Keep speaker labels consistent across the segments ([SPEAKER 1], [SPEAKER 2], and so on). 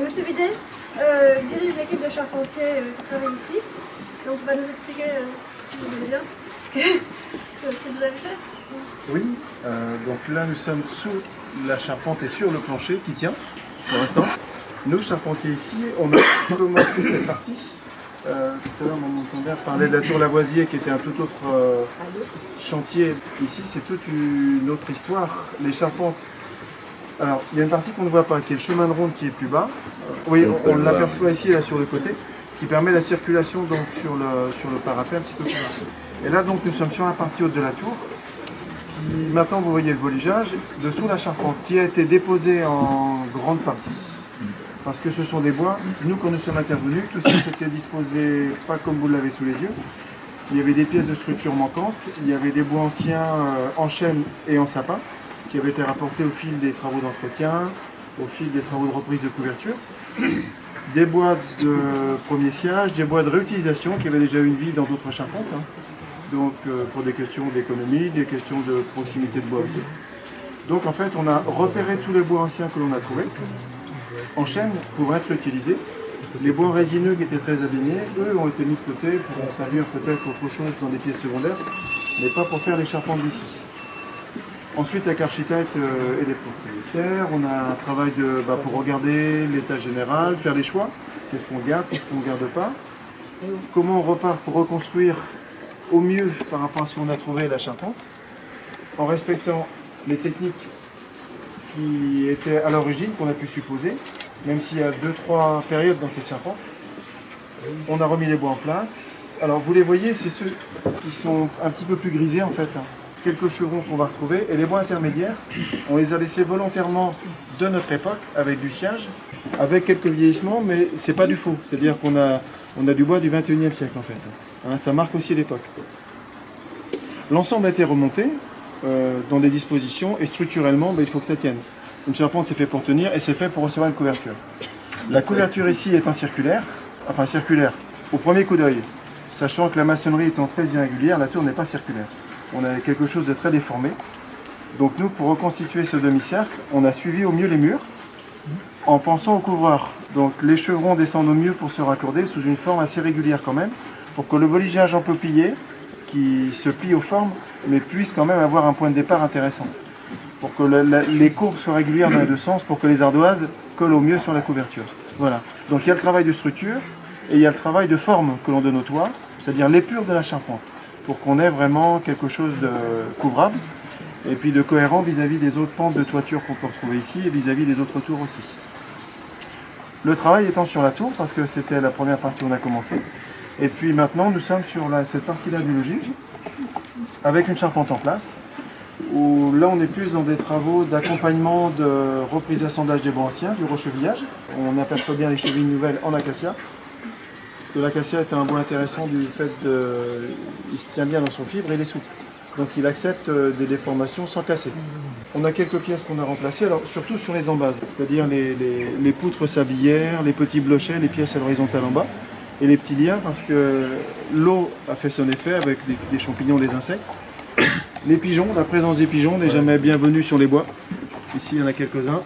[SPEAKER 1] Monsieur Bidet dirige l'équipe de charpentiers qui travaille ici. Donc il va nous expliquer, si vous voulez bien, ce que vous avez fait.
[SPEAKER 2] Oui, donc là nous sommes sous la charpente et sur le plancher qui tient pour l'instant. Nous charpentiers ici, on a commencé cette partie. Tout à l'heure, mon père parlait de la tour Lavoisier qui était un tout autre chantier. Ici, c'est toute une autre histoire. Les charpentes. Alors, il y a une partie qu'on ne voit pas, qui est le chemin de ronde qui est plus bas. Oui, on l'aperçoit ici, là, sur le côté, qui permet la circulation donc, sur le parapet un petit peu plus bas. Et là, donc, nous sommes sur la partie haute de la tour. Maintenant, vous voyez le voligeage dessous la charpente qui a été déposée en grande partie. Parce que ce sont des bois. Nous, quand nous sommes intervenus, tout ça s'était disposé pas comme vous l'avez sous les yeux. Il y avait des pièces de structure manquantes, il y avait des bois anciens en chêne et en sapin qui avaient été rapportés au fil des travaux d'entretien, au fil des travaux de reprise de couverture. Des bois de premier sciage, des bois de réutilisation qui avaient déjà eu une vie dans d'autres charpentes. Donc pour des questions d'économie, des questions de proximité de bois aussi. Donc en fait, on a repéré tous les bois anciens que l'on a trouvés en chêne pour être utilisés. Les bois résineux qui étaient très abîmés, eux, ont été mis de côté pour servir peut-être autre chose dans des pièces secondaires, mais pas pour faire les charpentes d'ici. Ensuite, avec l'architecte et les propriétaires, on a un travail pour regarder l'état général, faire les choix. Qu'est-ce qu'on garde, qu'est-ce qu'on ne garde pas. Comment on repart pour reconstruire au mieux par rapport à ce qu'on a trouvé la charpente, en respectant les techniques qui étaient à l'origine, qu'on a pu supposer, même s'il y a 2-3 périodes dans cette charpente. On a remis les bois en place. Alors vous les voyez, c'est ceux qui sont un petit peu plus grisés en fait. Quelques chevrons qu'on va retrouver, et les bois intermédiaires, on les a laissés volontairement de notre époque, avec du sciage, avec quelques vieillissements, mais c'est pas du faux. C'est-à-dire qu'on a du bois du 21e siècle en fait. Ça marque aussi l'époque. L'ensemble a été remonté dans des dispositions, et structurellement, il faut que ça tienne. Une charpente, c'est fait pour tenir, et c'est fait pour recevoir une couverture. La couverture ici étant circulaire, enfin circulaire, au premier coup d'œil, sachant que la maçonnerie étant très irrégulière, la tour n'est pas circulaire. On a quelque chose de très déformé. Donc nous, pour reconstituer ce demi-cercle, on a suivi au mieux les murs, en pensant au couvreur. Donc les chevrons descendent au mieux pour se raccorder sous une forme assez régulière quand même, pour que le voligeage en peuplier, qui se plie aux formes, mais puisse quand même avoir un point de départ intéressant. Pour que les courbes soient régulières dans les deux sens, pour que les ardoises collent au mieux sur la couverture. Voilà. Donc il y a le travail de structure, et il y a le travail de forme que l'on donne au toit, c'est-à-dire l'épure de la charpente, pour qu'on ait vraiment quelque chose de couvrable, et puis de cohérent vis-à-vis des autres pentes de toiture qu'on peut retrouver ici, et vis-à-vis des autres tours aussi. Le travail étant sur la tour, parce que c'était la première partie où on a commencé, et puis maintenant nous sommes sur cette partie-là du logis, avec une charpente en place, où là on est plus dans des travaux d'accompagnement de reprise d'assemblage des bois anciens, du rechevillage. On aperçoit bien les chevilles nouvelles en acacia, parce que l'acacia est un bois intéressant du fait il se tient bien dans son fibre et il est souple. Donc il accepte des déformations sans casser. On a quelques pièces qu'on a remplacées, alors surtout sur les embases, c'est-à-dire les poutres sablières, les petits blochets, les pièces à l'horizontale en bas, et les petits liens, parce que l'eau a fait son effet avec des champignons, des insectes. Les pigeons, la présence des pigeons n'est jamais bienvenue sur les bois. Ici il y en a quelques-uns.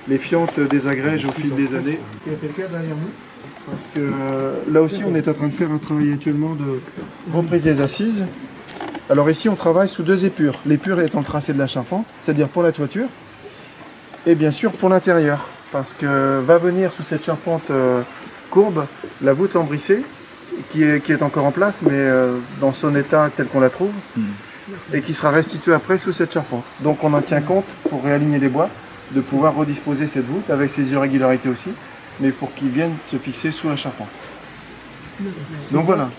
[SPEAKER 2] Les fientes désagrègent au fil des années. Il y a quelqu'un derrière nous, parce que là aussi on est en train de faire un travail actuellement de reprise des assises. Alors ici on travaille sous deux épures. L'épure étant le tracé de la charpente, c'est-à-dire pour la toiture, et bien sûr pour l'intérieur, parce que va venir sous cette charpente courbe la voûte lambrissée, qui est encore en place, mais dans son état tel qu'on la trouve, et qui sera restituée après sous cette charpente. Donc on en tient compte pour réaligner les bois, de pouvoir redisposer cette voûte avec ses irrégularités aussi, mais pour qu'ils viennent se fixer sous la charpente. Donc voilà.